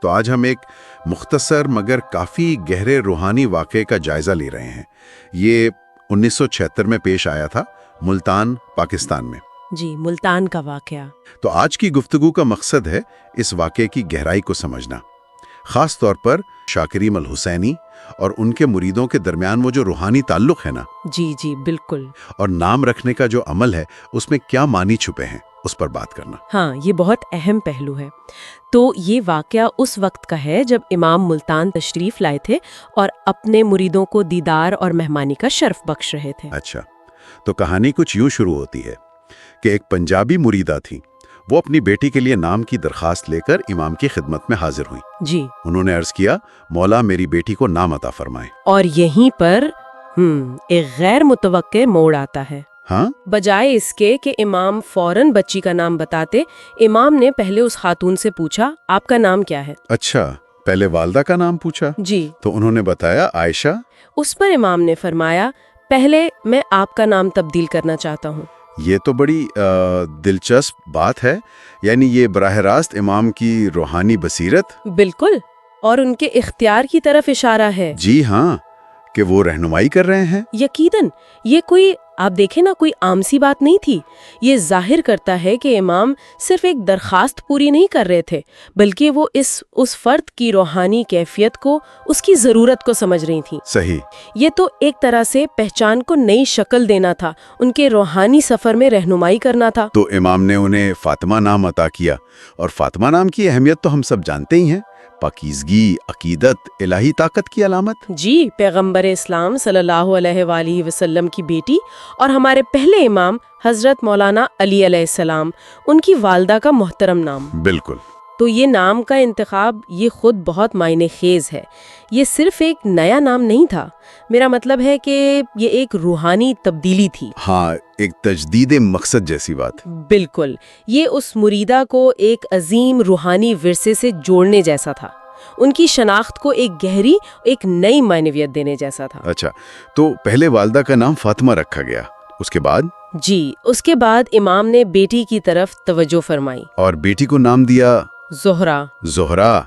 تو آج ہم ایک مختصر مگر کافی گہرے روحانی واقعے کا جائزہ لے رہے ہیں۔ یہ 1976 میں پیش آیا تھا، ملتان، پاکستان میں۔ جی، ملتان کا واقعہ۔ تو آج کی گفتگو کا مقصد ہے اس واقعے کی گہرائی کو سمجھنا، خاص طور پر شاہ کریم الحسینی اور ان کے مریدوں کے درمیان وہ جو روحانی تعلق ہے نا، جی بالکل، اور نام رکھنے کا جو عمل ہے اس میں کیا معنی چھپے ہیں، اس پر بات کرنا۔ ہاں، یہ بہت اہم پہلو ہے۔ تو یہ واقعہ اس وقت کا ہے جب امام ملتان تشریف لائے تھے اور اپنے مریدوں کو دیدار اور مہمانی کا شرف بخش رہے تھے۔ اچھا، تو کہانی کچھ یوں شروع ہوتی ہے کہ ایک پنجابی مریدہ تھی، وہ اپنی بیٹی کے لیے نام کی درخواست لے کر امام کی خدمت میں حاضر ہوئی۔ جی، انہوں نے عرض کیا، مولا میری بیٹی کو نام عطا فرمائے۔ اور یہیں پر ایک غیر متوقع موڑ آتا ہے۔ ہاں؟ بجائے اس کے کہ امام فوراً بچی کا نام بتاتے، امام نے پہلے اس خاتون سے پوچھا، آپ کا نام کیا ہے؟ اچھا، پہلے والدہ کا نام پوچھا؟ جی۔ تو انہوں نے بتایا عائشہ۔ اس پر امام نے فرمایا، پہلے میں آپ کا نام تبدیل کرنا چاہتا ہوں۔ یہ تو بڑی دلچسپ بات ہے، یعنی یہ براہ راست امام کی روحانی بصیرت۔ بالکل، اور ان کے اختیار کی طرف اشارہ ہے۔ جی ہاں، کہ وہ رہنمائی کر رہے ہیں۔ یقیناً، یہ کوئی آپ دیکھیں نا، کوئی عام سی بات نہیں تھی۔ یہ ظاہر کرتا ہے کہ امام صرف ایک درخواست پوری نہیں کر رہے تھے، بلکہ وہ اس فرد کی روحانی کیفیت کو، اس کی ضرورت کو سمجھ رہی تھیں۔ صحیح۔ یہ تو ایک طرح سے پہچان کو نئی شکل دینا تھا، ان کے روحانی سفر میں رہنمائی کرنا تھا۔ تو امام نے انہیں فاطمہ نام عطا کیا، اور فاطمہ نام کی اہمیت تو ہم سب جانتے ہی ہیں، پاکیزگی، عقیدت، الہی طاقت کی علامت۔ جی، پیغمبر اسلام صلی اللہ علیہ وآلہ وسلم کی بیٹی اور ہمارے پہلے امام حضرت مولانا علی علیہ السلام، ان کی والدہ کا محترم نام۔ بالکل۔ تو یہ نام کا انتخاب یہ خود بہت معنی خیز ہے۔ یہ صرف ایک نیا نام نہیں تھا، میرا مطلب ہے کہ یہ ایک روحانی تبدیلی تھی۔ ہاں، ایک تجدید مقصد جیسی بات۔ بالکل، یہ اس مریدہ کو ایک عظیم روحانی ورثے سے جوڑنے جیسا تھا، ان کی شناخت کو ایک گہری، ایک نئی معنویت دینے جیسا تھا۔ اچھا، تو پہلے والدہ کا نام فاطمہ رکھا گیا، اس کے بعد؟ جی، اس کے بعد امام نے بیٹی کی طرف توجہ فرمائی اور بیٹی کو نام دیا زہرا۔ زہرا،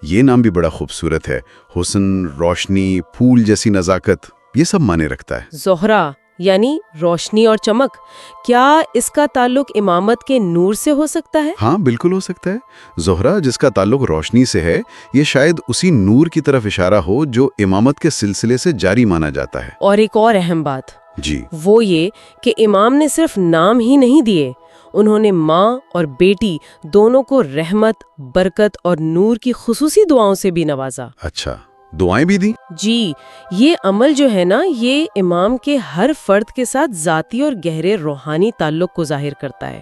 یہ نام بھی بڑا خوبصورت ہے، حسن، روشنی، پھول جیسی نزاکت، یہ سب معنی رکھتا ہے۔ زہرا یعنی روشنی اور چمک، کیا اس کا تعلق امامت کے نور سے ہو سکتا ہے؟ ہاں، بالکل ہو سکتا ہے۔ زہرا جس کا تعلق روشنی سے ہے، یہ شاید اسی نور کی طرف اشارہ ہو جو امامت کے سلسلے سے جاری مانا جاتا ہے۔ اور ایک اور اہم بات، جی، وہ یہ کہ امام نے صرف نام ہی نہیں دیے، انہوں نے ماں اور بیٹی دونوں کو رحمت، برکت اور نور کی خصوصی دعاؤں سے بھی نوازا۔ اچھا، دعائیں بھی دیں؟ جی، یہ عمل جو ہے نا، یہ امام کے ہر فرد کے ساتھ ذاتی اور گہرے روحانی تعلق کو ظاہر کرتا ہے،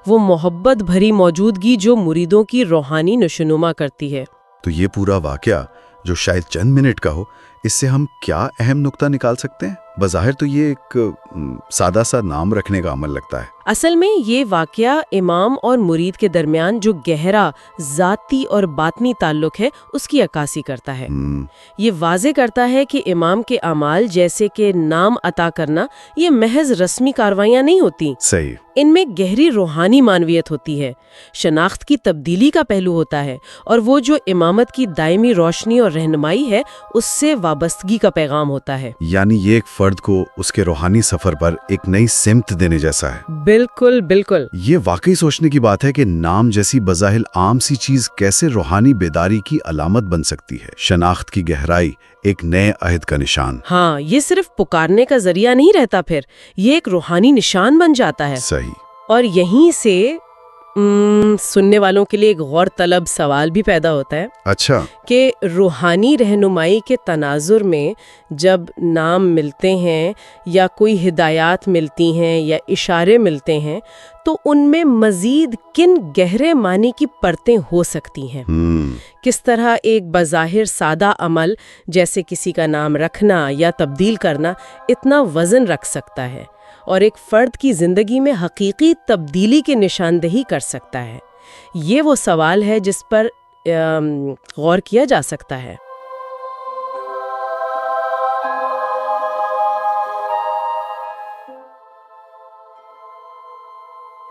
وہ محبت بھری موجودگی جو مریدوں کی روحانی نشوونما کرتی ہے۔ تو یہ پورا واقعہ جو شاید چند منٹ کا ہو، اس سے ہم کیا اہم نقطہ نکال سکتے ہیں؟ بظاہر تو یہ ایک سادہ سا نام رکھنے کا عمل لگتا ہے۔ اصل میں یہ واقعہ امام اور مرید کے درمیان جو گہرا ذاتی اور باطنی تعلق ہے، اس کی عکاسی کرتا ہے۔ یہ واضح کرتا ہے کہ امام کے اعمال جیسے کہ نام عطا کرنا، یہ محض رسمی کارروائیاں نہیں ہوتی، صحیح، ان میں گہری روحانی معنویت ہوتی ہے، شناخت کی تبدیلی کا پہلو ہوتا ہے، اور وہ جو امامت کی دائمی روشنی اور رہنمائی ہے، اس سے وابستگی کا پیغام ہوتا ہے۔ یعنی یہ ایک فرد کو اس کے روحانی سفر پر ایک نئی سمت دینے جیسا ہے۔ بالکل بالکل۔ یہ واقعی سوچنے کی بات ہے کہ نام جیسی بظاہر عام سی چیز کیسے روحانی بیداری کی علامت بن سکتی ہے، شناخت کی گہرائی، ایک نئے عہد کا نشان۔ ہاں، یہ صرف پکارنے کا ذریعہ نہیں رہتا، پھر یہ ایک روحانی نشان بن جاتا ہے۔ صحیح۔ اور یہیں سے سننے والوں کے لیے ایک غور طلب سوال بھی پیدا ہوتا ہے۔ اچھا، کہ روحانی رہنمائی کے تناظر میں جب نام ملتے ہیں یا کوئی ہدایات ملتی ہیں یا اشارے ملتے ہیں، تو ان میں مزید کن گہرے معنی کی پرتیں ہو سکتی ہیں؟ کس طرح ایک بظاہر سادہ عمل جیسے کسی کا نام رکھنا یا تبدیل کرنا اتنا وزن رکھ سکتا ہے اور ایک فرد کی زندگی میں حقیقی تبدیلی کی نشاندہی کر سکتا ہے؟ یہ وہ سوال ہے جس پر غور کیا جا سکتا ہے۔